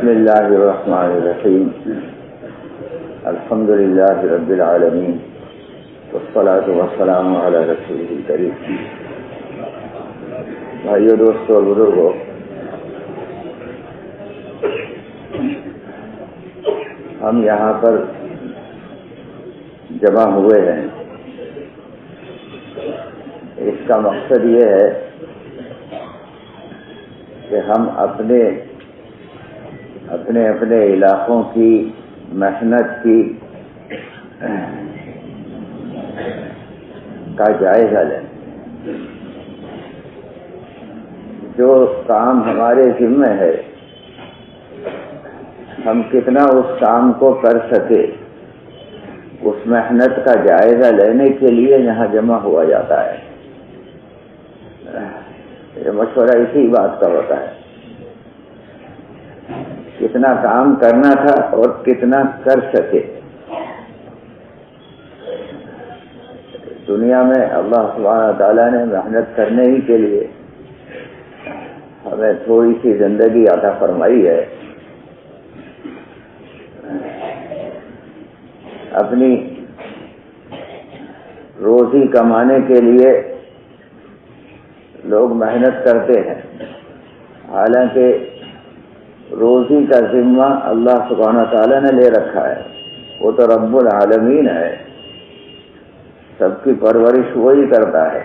بسم اللہ الرحمن الرحیم الحمد للہ رب العالمین والصلاۃ والسلام علی رسولہ الکریم۔ بھائیو، دوستو اور بزرگوں، ہم یہاں پر جمع ہوئے ہیں، اس کا مقصد یہ ہے کہ ہم اپنے علاقوں کی محنت کی کا جائزہ لیں۔ جو کام ہمارے ذمہ ہے، ہم کتنا اس کام کو کر سکے، اس محنت کا جائزہ لینے کے لیے یہاں جمع ہوا جاتا ہے۔ یہ مشورہ اسی بات کا ہوتا ہے، کتنا کام کرنا تھا اور کتنا کر سکے۔ دنیا میں اللہ سبحانہ تعالیٰ نے محنت کرنے ہی کے لیے ہمیں تھوڑی سی زندگی عطا فرمائی ہے۔ اپنی روزی کمانے کے لیے لوگ محنت کرتے ہیں، حالانکہ روزی کا ذمہ اللہ سبحانہ تعالیٰ نے لے رکھا ہے۔ وہ تو رب العالمین ہے، سب کی پرورش وہی کرتا ہے،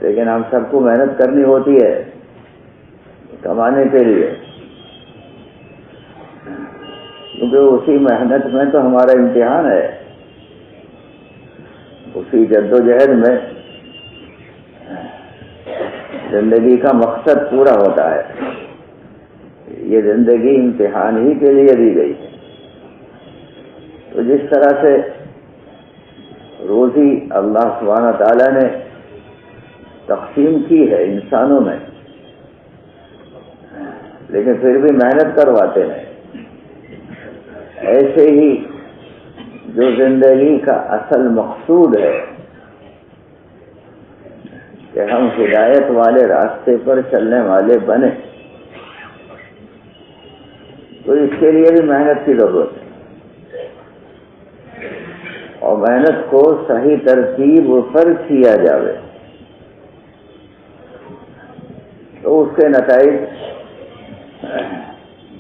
لیکن ہم سب کو محنت کرنی ہوتی ہے کمانے کے لیے، کیونکہ اسی محنت میں تو ہمارا امتحان ہے، اسی جدوجہد میں زندگی کا مقصد پورا ہوتا ہے۔ یہ زندگی امتحان ہی کے لیے دی گئی ہے۔ تو جس طرح سے روزی اللہ سبحانہ تعالیٰ نے تقسیم کی ہے انسانوں میں، لیکن پھر بھی محنت کرواتے ہیں، ایسے ہی جو زندگی کا اصل مقصود ہے کہ ہم ہدایت والے راستے پر چلنے والے بنے، تو اس کے لیے بھی محنت کی ضرورت ہے، اور محنت کو صحیح ترتیب پر کیا جائے تو اس کے نتائج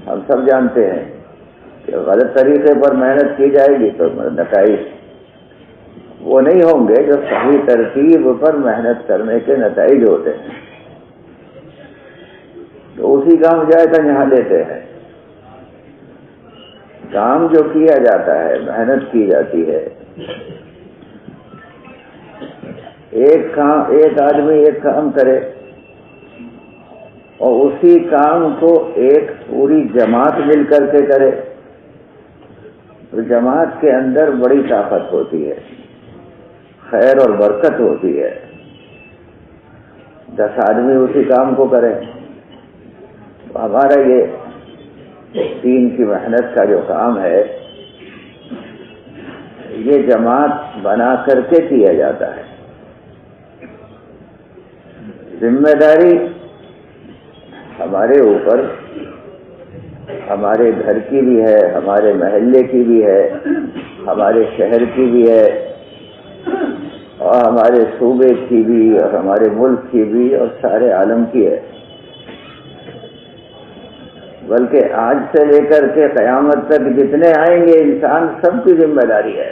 ہم سب جانتے ہیں کہ غلط طریقے پر محنت کی جائے گی تو نتائج وہ نہیں ہوں گے جو صحیح ترتیب پر محنت کرنے کے نتائج ہوتے ہیں۔ تو اسی کا ہم جائزہ یہاں لیتے ہیں۔ کام جو کیا جاتا ہے، محنت کی جاتی ہے، ایک آدمی ایک کام کرے اور اسی کام کو ایک پوری جماعت مل کر کے کرے تو جماعت کے اندر بڑی طاقت ہوتی ہے، خیر اور برکت ہوتی ہے۔ 10 آدمی اسی کام کو کریں تو ہمارا یہ دین کی محنت کا جو کام ہے، یہ جماعت بنا کر کے کیا جاتا ہے۔ ذمہ داری ہمارے اوپر، ہمارے گھر کی بھی ہے، ہمارے محلے کی بھی ہے، ہمارے شہر کی بھی ہے، اور ہمارے صوبے کی بھی، اور ہمارے ملک کی بھی، اور سارے عالم کی ہے، بلکہ آج سے لے کر کے قیامت تک جتنے آئیں گے انسان، سب کی ذمہ داری ہے۔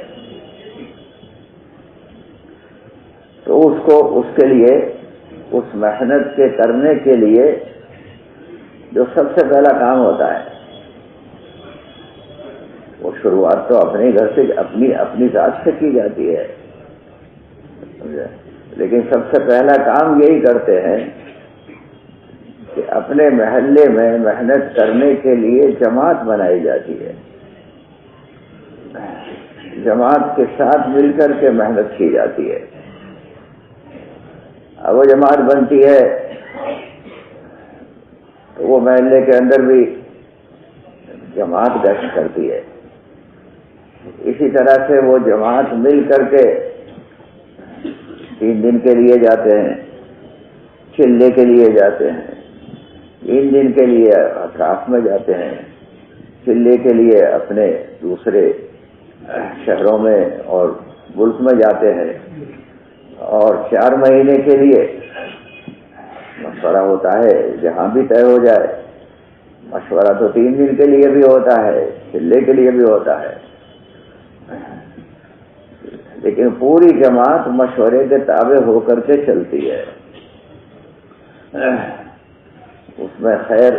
تو اس کے لیے، اس محنت کے کرنے کے لیے جو سب سے پہلا کام ہوتا ہے، وہ شروعات تو اپنے گھر سے، اپنی ذات سے کی جاتی ہے، لیکن سب سے پہلا کام یہی کرتے ہیں کہ اپنے محلے میں محنت کرنے کے لیے جماعت بنائی جاتی ہے، جماعت کے ساتھ مل کر کے محنت کی جاتی ہے۔ اب وہ جماعت بنتی ہے تو وہ محلے کے اندر بھی جماعت گشت کرتی ہے، اسی طرح سے وہ جماعت مل کر کے 3 دن کے لیے جاتے ہیں، چلے کے لیے جاتے ہیں، 3 دن کے لیے اطراف میں جاتے ہیں، چلے کے لیے اپنے دوسرے شہروں میں اور ملک میں جاتے ہیں، اور 4 مہینے کے لیے مشورہ ہوتا ہے جہاں بھی طے ہو جائے۔ مشورہ تو 3 دن کے لیے بھی ہوتا ہے، چلے کے لیے بھی ہوتا ہے، لیکن پوری جماعت مشورے کے تابع ہو کر کے چلتی ہے۔ اس میں خیر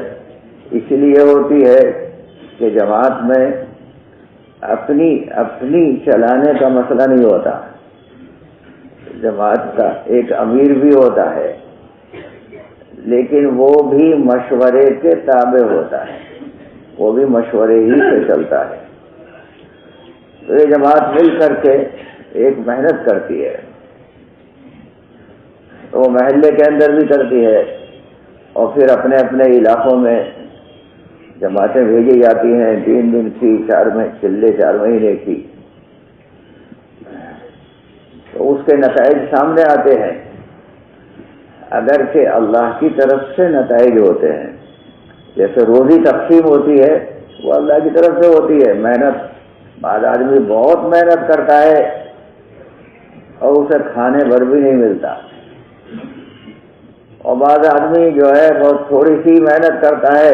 اس لیے ہوتی ہے کہ جماعت میں اپنی چلانے کا مسئلہ نہیں ہوتا، جماعت کا ایک امیر بھی ہوتا ہے لیکن وہ بھی مشورے کے تابع ہوتا ہے، وہ بھی مشورے ہی سے چلتا ہے۔ تو یہ جماعت مل کر کے ایک محنت کرتی ہے، تو وہ محلے کے اندر بھی کرتی ہے اور پھر اپنے اپنے علاقوں میں جماعتیں بھیجی جاتی ہیں، 3 دن کی، 4 مہینے کی، تو اس کے نتائج سامنے آتے ہیں۔ اگرچہ اللہ کی طرف سے نتائج ہوتے ہیں، جیسے روزی تقسیم ہوتی ہے وہ اللہ کی طرف سے ہوتی ہے، محنت، بعض آدمی بہت محنت کرتا ہے اور اسے کھانے بھر بھی نہیں ملتا، اور بعض آدمی جو ہے بہت تھوڑی سی محنت کرتا ہے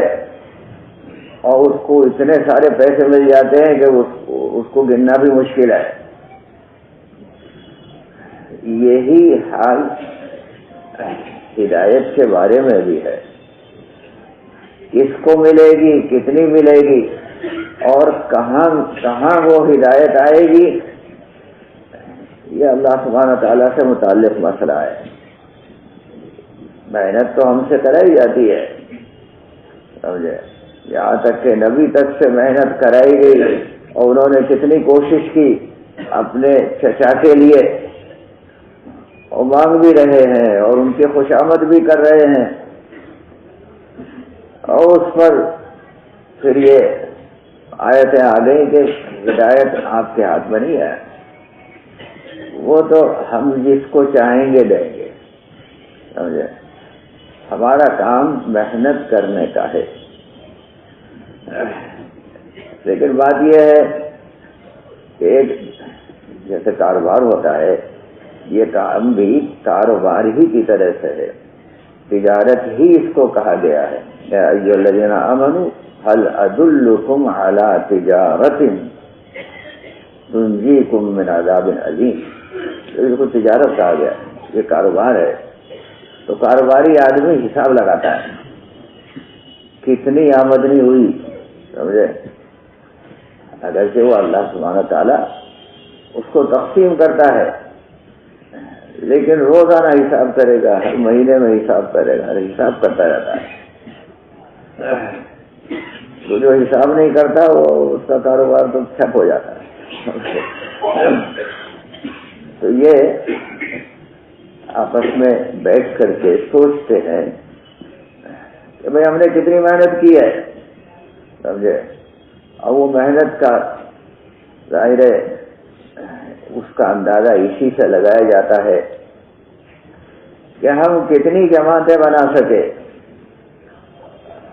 اور اس کو اتنے سارے پیسے مل جاتے ہیں کہ اس کو گننا بھی مشکل ہے۔ یہی حال ہدایت کے بارے میں بھی ہے، کس کو ملے گی، کتنی ملے گی، اور کہاں وہ ہدایت آئے گی، یہ اللہ سبحانہ تعالیٰ سے متعلق مسئلہ ہے۔ محنت تو ہم سے کرائی جاتی ہے، سمجھے، یہاں تک کہ نبی تک سے محنت کرائی گئی اور انہوں نے کتنی کوشش کی اپنے چچا کے لیے، اور مانگ بھی رہے ہیں اور ان کی خوشامد بھی کر رہے ہیں، اور اس پر پھر یہ آیتیں آ گئی کہ ہدایت آپ کے ہاتھ میں نہیں ہے، وہ تو ہم جس کو چاہیں گے دیں گے، سمجھے، ہمارا کام محنت کرنے کا ہے۔ لیکن بات یہ ہے کہ ایک جیسے کاروبار ہوتا ہے، یہ کام بھی کاروبار ہی کی طرح سے ہے، تجارت ہی اس کو کہا گیا ہے۔ یا ایھا الذین آمنوا هل ادلکم علی تجارۃ تنجیکم من عذاب علیم، اس کو تجارت کہا گیا، یہ کاروبار ہے۔ تو کاروباری آدمی حساب لگاتا ہے کتنی آمدنی ہوئی، سمجھے، اگرچہ وہ اللہ سبحانہ تعالیٰ اس کو تقسیم کرتا ہے لیکن روزانہ حساب کرے گا، ہر مہینے میں حساب کرے گا، حساب کرتا رہتا ہے۔ تو جو حساب نہیں کرتا وہ اس کا کاروبار تو ٹھپ ہو جاتا ہے۔ تو یہ آپس میں بیٹھ کر کے سوچتے ہیں کہ بھئی ہم نے کتنی محنت کی ہے، سمجھے، اور وہ محنت کا ظاہر ہے اس کا اندازہ اسی سے لگایا جاتا ہے کہ ہم کتنی جماعتیں بنا سکے۔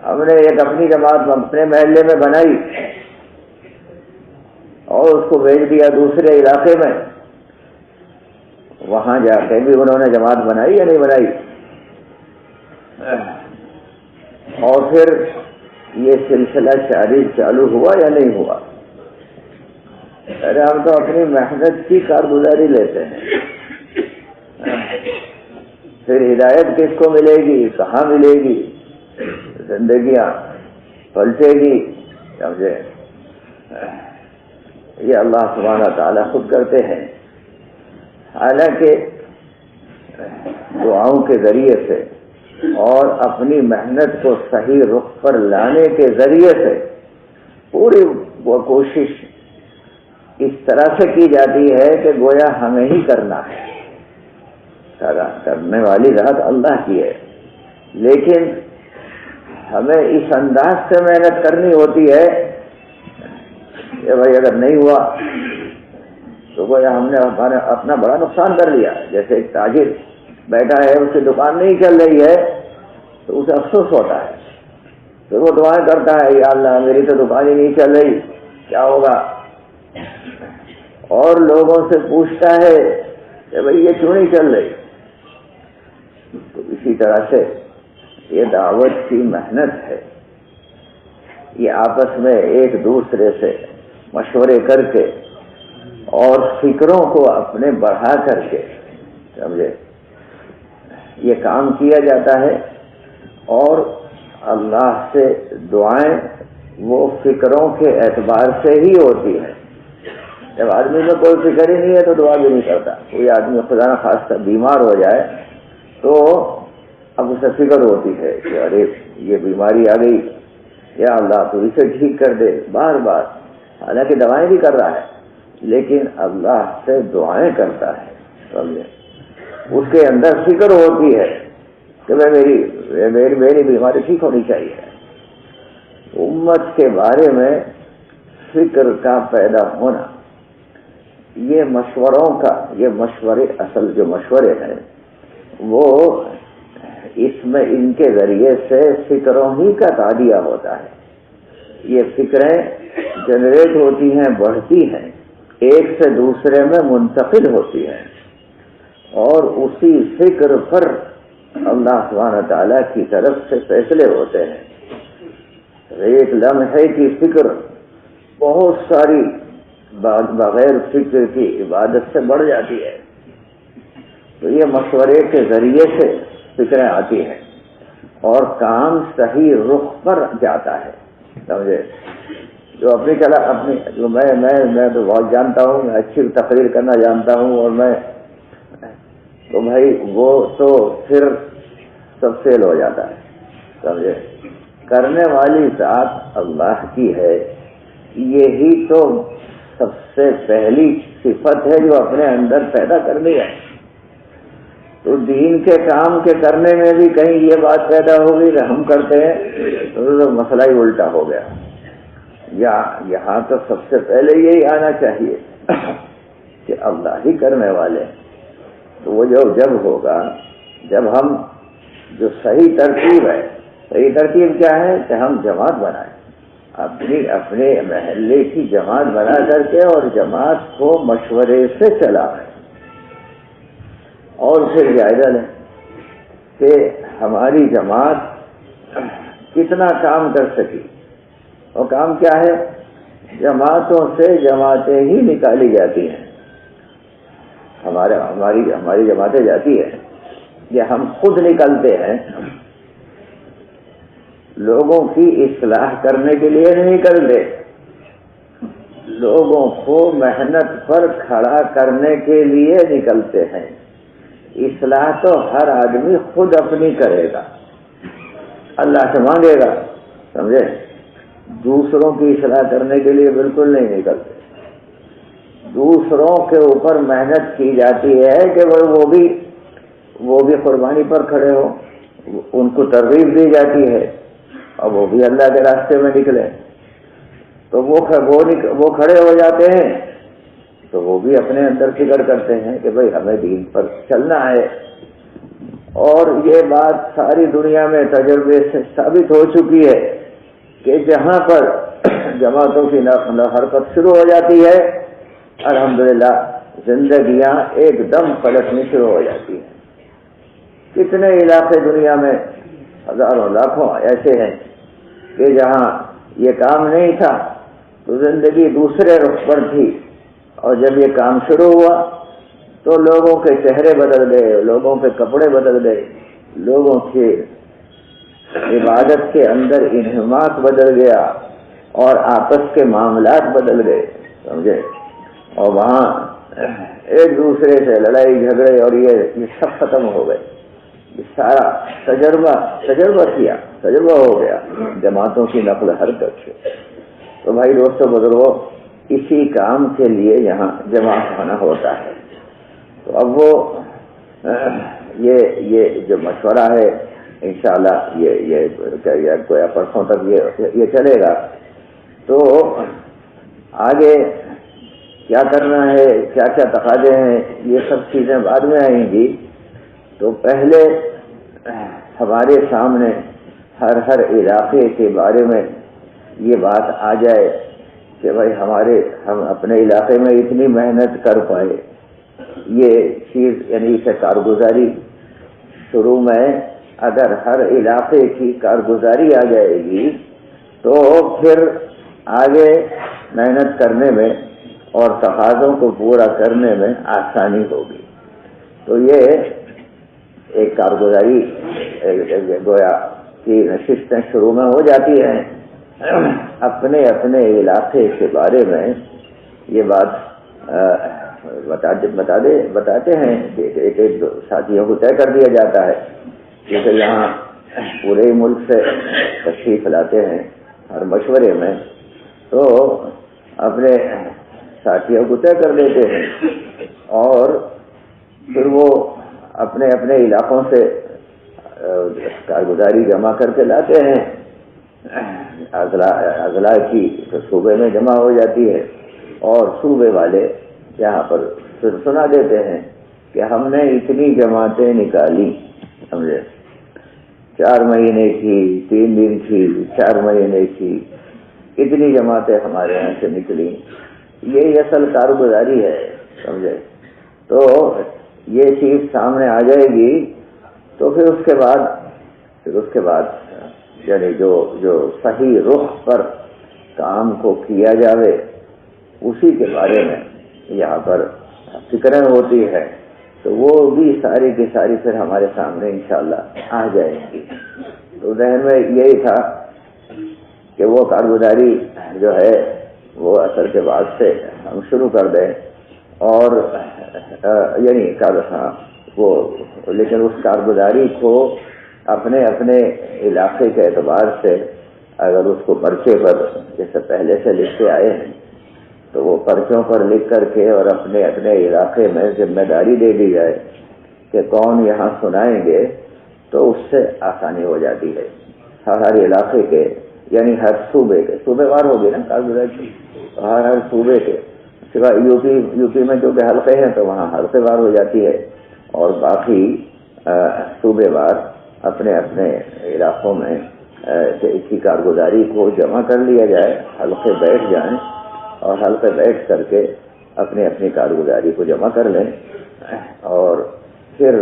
ہم نے ایک اپنی جماعت اپنے محلے میں بنائی اور اس کو بھیج دیا دوسرے علاقے میں، وہاں جا کے بھی انہوں نے جماعت بنائی یا نہیں بنائی، اور پھر یہ سلسلہ چالو ہوا یا نہیں ہوا۔ ارے ہم تو اپنی محنت کی کارگزاری لیتے ہیں، پھر ہدایت کس کو ملے گی، کہاں ملے گی، زندگیاں پلٹے گی، سمجھے، یہ اللہ سبحانہ تعالیٰ خود کرتے ہیں۔ حالانکہ دعاؤں کے ذریعے سے اور اپنی محنت کو صحیح رخ پر لانے کے ذریعے سے پوری وہ کوشش اس طرح سے کی جاتی ہے کہ گویا ہمیں ہی کرنا ہے، کرنے والی ذات اللہ کی ہے، لیکن ہمیں اس انداز سے محنت کرنی ہوتی ہے کہ بھائی اگر نہیں ہوا تو گویا ہم نے اپنا بڑا نقصان کر لیا۔ جیسے ایک تاجر بیٹھا ہے، اس کی دکان نہیں چل رہی ہے تو اسے افسوس ہوتا ہے، پھر وہ دعائیں کرتا ہے، یا اللہ میری تو دکان ہی نہیں چل رہی، کیا ہوگا؟ اور لوگوں سے پوچھتا ہے کہ بھئی یہ کیوں نہیں چل رہی؟ تو اسی طرح سے یہ دعوت کی محنت ہے، یہ آپس میں ایک دوسرے سے مشورے کر کے اور فکروں کو اپنے بڑھا کر کے، سمجھے، یہ کام کیا جاتا ہے۔ اور اللہ سے دعائیں وہ فکروں کے اعتبار سے ہی ہوتی ہیں۔ جب آدمی میں کوئی فکر ہی نہیں ہے تو دعا بھی نہیں کرتا۔ کوئی آدمی خدا نہ خواستہ بیمار ہو جائے تو اب اسے فکر ہوتی ہے کہ ارے یہ بیماری آ گئی، یا اللہ تو اسے ٹھیک کر دے، بار بار، حالانکہ دوائیں بھی کر رہا ہے لیکن اللہ سے دعائیں کرتا ہے، سمجھے، اس کے اندر فکر ہوتی ہے کہ میری بیماری ٹھیک ہونی چاہیے۔ امت کے بارے میں فکر کا پیدا ہونا، یہ مشوروں کا، یہ مشورے، اصل جو مشورے ہیں وہ اس میں ان کے ذریعے سے فکروں ہی کا تعدیہ ہوتا ہے۔ یہ فکریں جنریٹ ہوتی ہیں، بڑھتی ہیں، ایک سے دوسرے میں منتقل ہوتی ہیں، اور اسی فکر پر اللہ سبحانہ تعالیٰ کی طرف سے فیصلے ہوتے ہیں۔ ایک لمحے کی فکر بہت ساری بغیر فکر کی عبادت سے بڑھ جاتی ہے۔ تو یہ مشورے کے ذریعے سے فکریں آتی ہیں اور کام صحیح رخ پر جاتا ہے، سمجھے۔ جو میں تو بہت جانتا ہوں، میں اچھی تقریر کرنا جانتا ہوں، اور میں تو بھائی وہ تو پھر سب فیل ہو جاتا ہے، سمجھے۔ کرنے والی ذات اللہ کی ہے، یہی تو سب سے پہلی صفت ہے جو اپنے اندر پیدا کرنی ہے۔ تو دین کے کام کے کرنے میں بھی کہیں یہ بات پیدا ہوگی کہ ہم کرتے ہیں تو مسئلہ ہی الٹا ہو گیا۔ یا یہاں تو سب سے پہلے یہی آنا چاہیے کہ اللہ ہی کرنے والے ہیں۔ تو وہ جب ہوگا جب ہم جو صحیح ترتیب ہے، صحیح ترتیب کیا ہے کہ ہم جماعت بنائیں، اپنے محلے کی جماعت بنا کر کے، اور جماعت کو مشورے سے چلائیں، اور پھر جائزہ لیں کہ ہماری جماعت کتنا کام کر سکی۔ اور کام کیا ہے؟ جماعتوں سے جماعتیں ہی نکالی جاتی ہیں، ہماری جماعتیں جاتی ہیں، یہ ہم خود نکلتے ہیں، لوگوں کی اصلاح کرنے کے لیے نہیں نکلتے، لوگوں کو محنت پر کھڑا کرنے کے لیے نکلتے ہیں۔ اصلاح تو ہر آدمی خود اپنی کرے گا، اللہ سے مانگے گا، سمجھے۔ دوسروں کی اصلاح کرنے کے لیے بالکل نہیں نکلتے۔ دوسروں کے اوپر محنت کی جاتی ہے کہ وہ بھی قربانی پر کھڑے ہو، ان کو ترغیب دی جاتی ہے اور وہ بھی اللہ کے راستے میں نکلے۔ تو وہ کھڑے ہو جاتے ہیں تو وہ بھی اپنے اندر فکر کرتے ہیں کہ بھئی ہمیں دین پر چلنا ہے۔ اور یہ بات ساری دنیا میں تجربے سے ثابت ہو چکی ہے کہ جہاں پر جماعتوں کی نقل و حرکت شروع ہو جاتی ہے، الحمدللہ زندگیاں ایک دم پلٹنی شروع ہو جاتی ہیں۔ کتنے علاقے دنیا میں، ہزاروں لاکھوں ایسے ہیں کہ جہاں یہ کام نہیں تھا تو زندگی دوسرے رخ پر تھی، اور جب یہ کام شروع ہوا تو لوگوں کے چہرے بدل گئے، لوگوں کے کپڑے بدل گئے، لوگوں کے عبادت کے اندر انہماک بدل گیا، اور آپس کے معاملات بدل گئے، سمجھے۔ اور وہاں ایک دوسرے سے لڑائی جھگڑے اور یہ سب ختم ہو گئے۔ یہ سارا تجربہ ہو گیا جماعتوں کی نقل حرکت سے۔ تو بھائی دوستو بزرگوں، اسی کام کے لیے یہاں جمع ہونا ہوتا ہے۔ تو اب وہ یہ جو مشورہ ہے انشاءاللہ یہ کوئی پرسوں تک یہ چلے گا۔ تو آگے کیا کرنا ہے، کیا کیا تقاضے ہیں، یہ سب چیزیں بعد میں آئیں گی۔ تو پہلے ہمارے سامنے ہر علاقے کے بارے میں یہ بات آ جائے کہ بھائی ہم اپنے علاقے میں اتنی محنت کر پائے، یہ چیز یعنی اسے کارگزاری شروع میں اگر ہر علاقے کی کارگزاری آ جائے گی تو پھر آگے محنت کرنے میں اور تقاضوں کو پورا کرنے میں آسانی ہوگی۔ تو یہ ایک کارگزاری گویا کی نشستیں شروع میں ہو جاتی ہیں، اپنے اپنے علاقے کے بارے میں یہ بات بتاتے ہیں کہ ایک ساتھیوں کو طے کر دیا جاتا ہے، جیسے یہاں پورے ملک سے تشریف لاتے ہیں ہر مشورے میں، تو اپنے ساتھیوں کو طے کر لیتے ہیں اور پھر وہ اپنے اپنے علاقوں سے کارگزاری جمع کر کے لاتے ہیں، اضلاع کی صوبے میں جمع ہو جاتی ہے اور صوبے والے یہاں پر پھر سنا دیتے ہیں کہ ہم نے اتنی جماعتیں نکالی، سمجھے، 4 مہینے کی، 3 دن کی، 4 مہینے کی، اتنی جماعتیں ہمارے یہاں سے نکلی۔ یہ اصل کارگزاری ہے، سمجھے۔ تو یہ چیز سامنے آ جائے گی تو پھر اس کے بعد یعنی جو صحیح رخ پر کام کو کیا جاوے اسی کے بارے میں یہاں پر فکریں ہوتی ہے، تو وہ بھی ساری کی ساری پھر ہمارے سامنے انشاءاللہ آ جائیں گی۔ تو ذہن میں یہی تھا کہ وہ کارگزاری جو ہے وہ اثر کے بعد سے ہم شروع کر دیں، اور یعنی وہ لیکن اس کارگزاری کو اپنے اپنے علاقے کے اعتبار سے اگر اس کو پرچے پر جیسے پہلے سے لکھتے آئے ہیں تو وہ پرچوں پر لکھ کر کے اور اپنے اپنے علاقے میں ذمہ داری دے دی جائے کہ کون یہاں سنائیں گے، تو اس سے آسانی ہو جاتی ہے۔ ہر علاقے کے یعنی ہر صوبے کے، صوبے وار ہوگی نا کارگزاری، ہر صوبے کے سوائے یو پی میں جو کہ حلقے ہیں تو وہاں حلقے وار ہو جاتی ہے، اور باقی صوبے وار اپنے اپنے علاقوں میں اس کی کارگزاری کو جمع کر لیا جائے، حلقے بیٹھ جائیں اور حلقے بیٹھ کر کے اپنی اپنی کارگزاری کو جمع کر لیں، اور پھر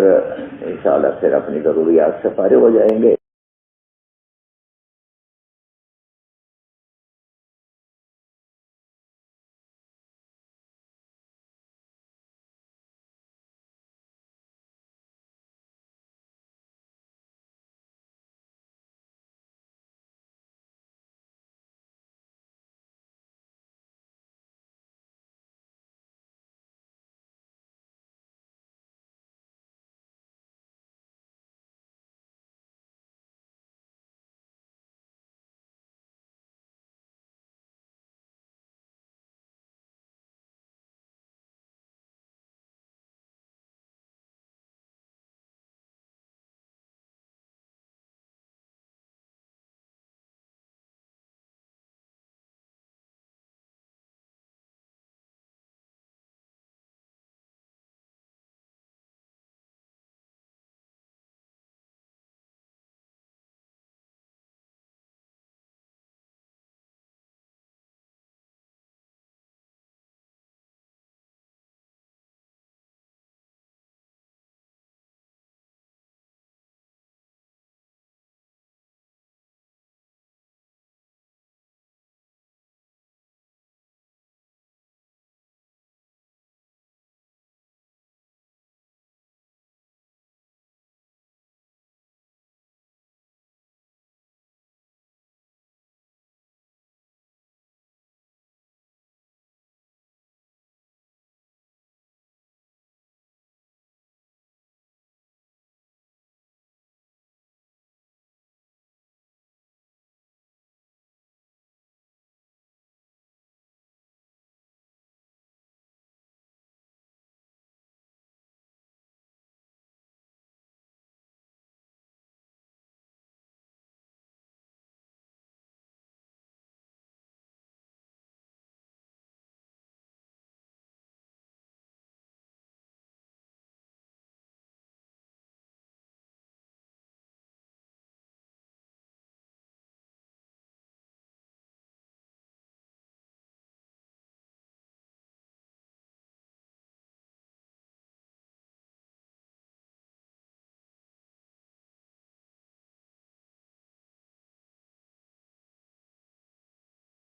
انشاءاللہ پھر اپنی ضروریات سے فارغ ہو جائیں گے۔